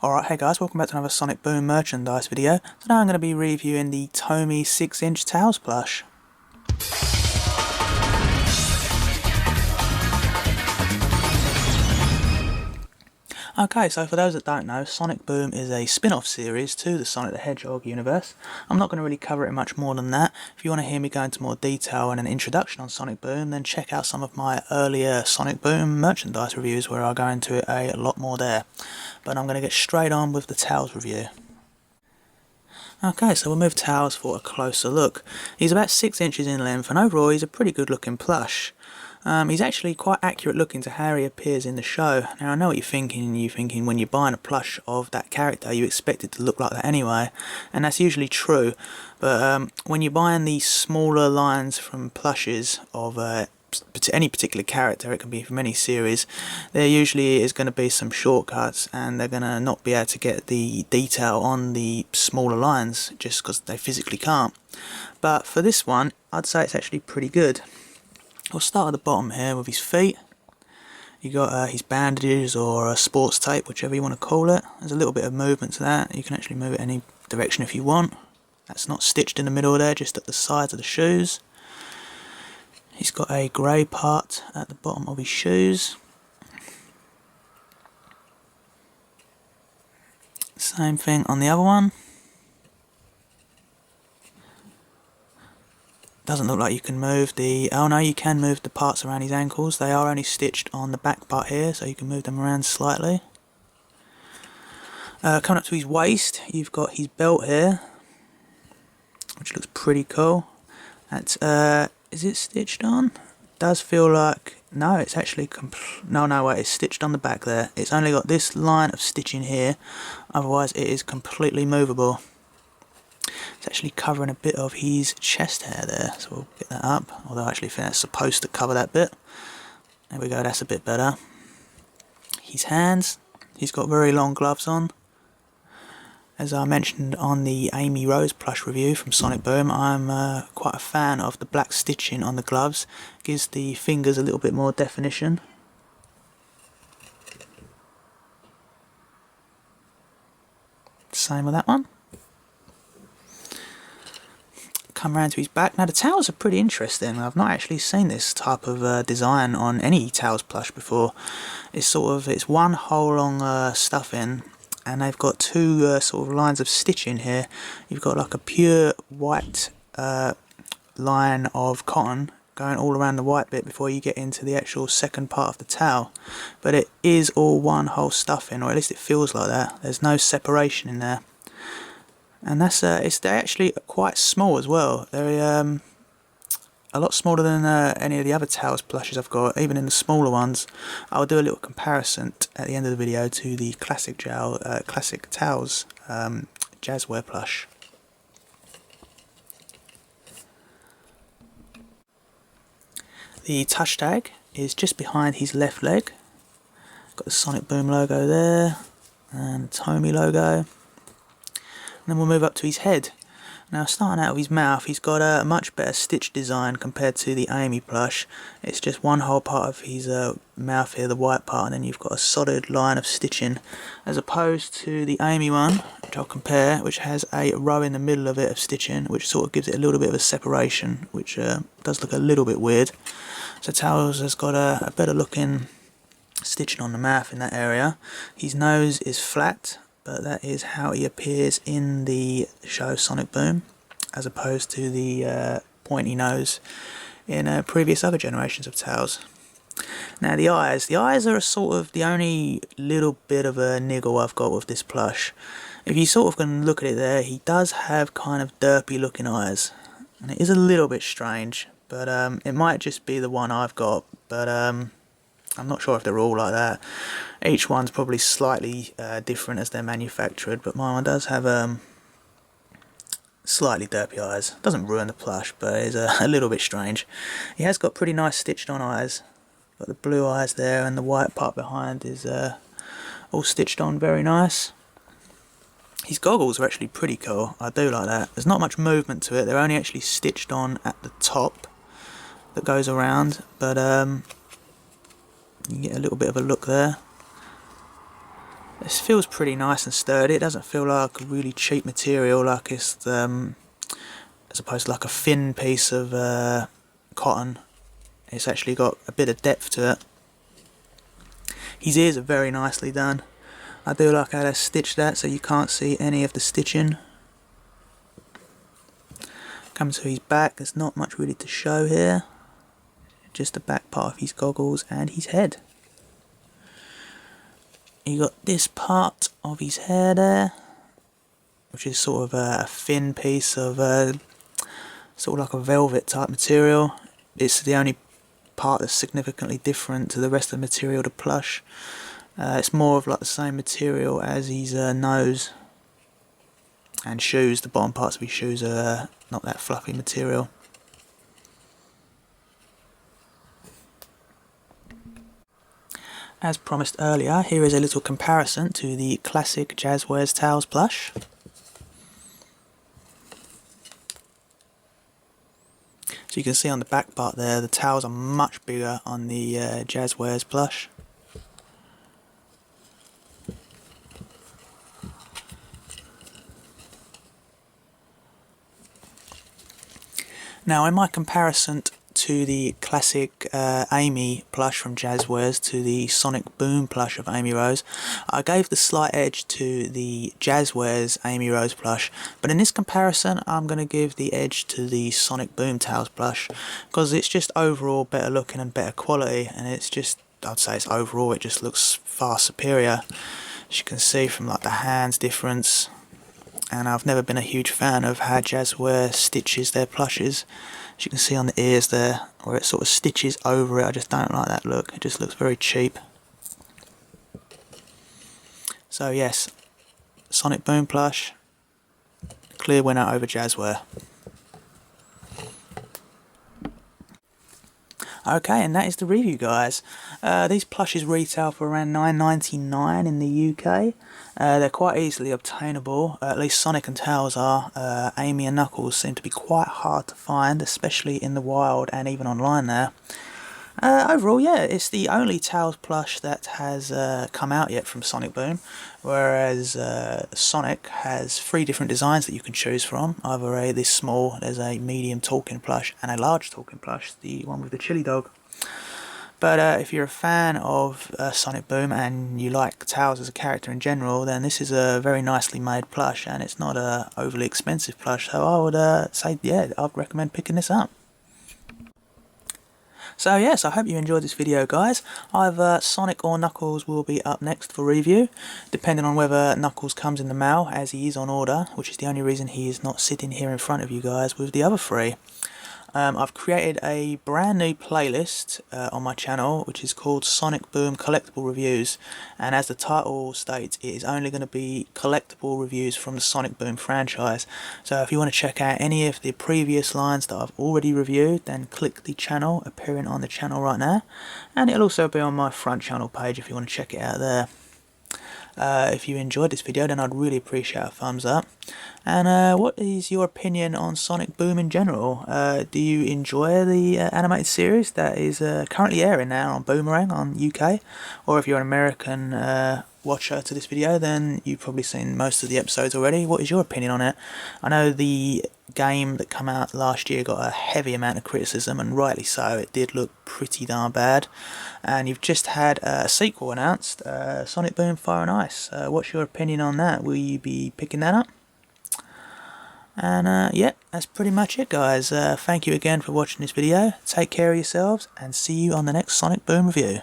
Alright, hey guys, welcome back to another Sonic Boom merchandise video. Today I'm going to be reviewing the TOMY 6-inch Towels plush. Okay, so for those that don't know, Sonic Boom is a spin-off series to the Sonic the Hedgehog universe. I'm not going to really cover it much more than that. If you want to hear me go into more detail and an introduction on Sonic Boom, then check out some of my earlier Sonic Boom merchandise reviews where I go into it a lot more there. But I'm going to get straight on with the Towels review. Okay, so we'll move Towels for a closer look. He's about 6 inches in length and overall he's a pretty good looking plush. He's actually quite accurate looking to how he appears in the show. Now I know what you're thinking when you're buying a plush of that character you expect it to look like that anyway, and that's usually true, but when you're buying these smaller lines from plushes of any particular character, it can be from any series, there usually is going to be some shortcuts and they're going to not be able to get the detail on the smaller lines just because they physically can't. But for this one I'd say it's actually pretty good. We'll start at the bottom here with his feet. You got his bandages or sports tape, whichever you want to call it. There's a little bit of movement to that. You can actually move it any direction if you want. That's not stitched in the middle there, just at the sides of the shoes. He's got a grey part at the bottom of his shoes. Same thing on the other one. Doesn't look like you can move the... oh no, you can move the parts around his ankles. They are only stitched on the back part here, so you can move them around slightly. Coming up to his waist, you've got his belt here, which looks pretty cool. That's, is it stitched on? Does feel like... no, it's actually... no, wait, it's stitched on the back there. It's only got this line of stitching here, otherwise it is completely movable. It's actually covering a bit of his chest hair there, so we'll get that up, although I actually think that's supposed to cover that bit. There we go, that's a bit better. His hands, he's got very long gloves on. As I mentioned on the Amy Rose plush review from Sonic Boom, I'm quite a fan of the black stitching on the gloves. Gives the fingers a little bit more definition. Same with that one. Come around to his back. Now the towels are pretty interesting. I've not actually seen this type of design on any Towels plush before. It's one whole long stuffing, and they've got two sort of lines of stitching here. You've got like a pure white line of cotton going all around the white bit before you get into the actual second part of the towel, but it is all one whole stuffing, or at least it feels like that. There's no separation in there. And that's they're actually quite small as well. They're a lot smaller than any of the other Towels plushes I've got, even in the smaller ones. I'll do a little comparison at the end of the video to the classic Towels Jazzware plush. The touch tag is just behind his left leg. Got the Sonic Boom logo there, and the TOMY logo. And then we'll move up to his head. Now starting out of his mouth, he's got a much better stitch design compared to the Amy plush. It's just one whole part of his mouth here, the white part, and then you've got a solid line of stitching, as opposed to the Amy one, which I'll compare, which has a row in the middle of it of stitching, which sort of gives it a little bit of a separation, which does look a little bit weird. So Towels has got a better looking stitching on the mouth in that area. His nose is flat, but that is how he appears in the show Sonic Boom, as opposed to the pointy nose in previous other generations of Towels. Now the eyes are sort of the only little bit of a niggle I've got with this plush. If you sort of can look at it there, he does have kind of derpy looking eyes, and it is a little bit strange, but it might just be the one I've got, but I'm not sure if they're all like that. Each one's probably slightly different as they're manufactured, but my one does have slightly derpy eyes. Doesn't ruin the plush, but it's a little bit strange. He has got pretty nice stitched on eyes. Got the blue eyes there, and the white part behind is all stitched on very nice. His goggles are actually pretty cool. I do like that. There's not much movement to it. They're only actually stitched on at the top that goes around, but you get a little bit of a look there. This feels pretty nice and sturdy. It doesn't feel like a really cheap material, like it's as opposed to like a thin piece of cotton. It's actually got a bit of depth to it. His ears are very nicely done. I do like how they stitched that so you can't see any of the stitching. Comes to his back, there's not much really to show here. Just the back part of his goggles and his head. You got this part of his hair there, which is sort of a thin piece of sort of like a velvet type material. It's the only part that's significantly different to the rest of the material, the plush. It's more of like the same material as his nose and shoes. The bottom parts of his shoes are not that fluffy material. As promised earlier, here is a little comparison to the classic Jazzwares Towels plush. So you can see on the back part there, the towels are much bigger on the Jazzwares plush. Now, in my comparison to the classic Amy plush from Jazzwares to the Sonic Boom plush of Amy Rose, I gave the slight edge to the Jazzwares Amy Rose plush, but in this comparison I'm going to give the edge to the Sonic Boom Towels plush, because it's just overall better looking and better quality, and it's just, I'd say it's overall, it just looks far superior, as you can see from like the hands difference. And I've never been a huge fan of how Jazzwares stitches their plushes. As you can see on the ears there, where it sort of stitches over it, I just don't like that look. It just looks very cheap. So yes, Sonic Boom plush, clear winner over Jazzwares. Okay, and that is the review, guys. These plushes retail for around $9.99 in the UK. They're quite easily obtainable, at least Sonic and Tails are. Amy and Knuckles seem to be quite hard to find, especially in the wild and even online there. Overall, yeah, it's the only Tails plush that has come out yet from Sonic Boom, whereas Sonic has 3 different designs that you can choose from. Either this small, there's a medium talking plush, and a large talking plush, the one with the chili dog. But if you're a fan of Sonic Boom and you like Tails as a character in general, then this is a very nicely made plush, and it's not a overly expensive plush, so I would say, yeah, I'd recommend picking this up. So yes, I hope you enjoyed this video, guys. Either Sonic or Knuckles will be up next for review, depending on whether Knuckles comes in the mail, as he is on order, which is the only reason he is not sitting here in front of you guys with the other 3. I've created a brand new playlist on my channel, which is called Sonic Boom Collectible Reviews, and as the title states, it is only going to be collectible reviews from the Sonic Boom franchise. So if you want to check out any of the previous lines that I've already reviewed, then click the channel appearing on the channel right now, and it'll also be on my front channel page if you want to check it out there. If you enjoyed this video, then I'd really appreciate a thumbs up. And what is your opinion on Sonic Boom in general? Do you enjoy the animated series that is currently airing now on Boomerang on UK? Or if you're an American watcher to this video, then you've probably seen most of the episodes already. What is your opinion on it? I know the game that came out last year got a heavy amount of criticism, and rightly so. It did look pretty darn bad. And you've just had a sequel announced, Sonic Boom Fire and Ice. What's your opinion on that? Will you be picking that up? And yeah, that's pretty much it, guys. Thank you again for watching this video. Take care of yourselves, and see you on the next Sonic Boom review.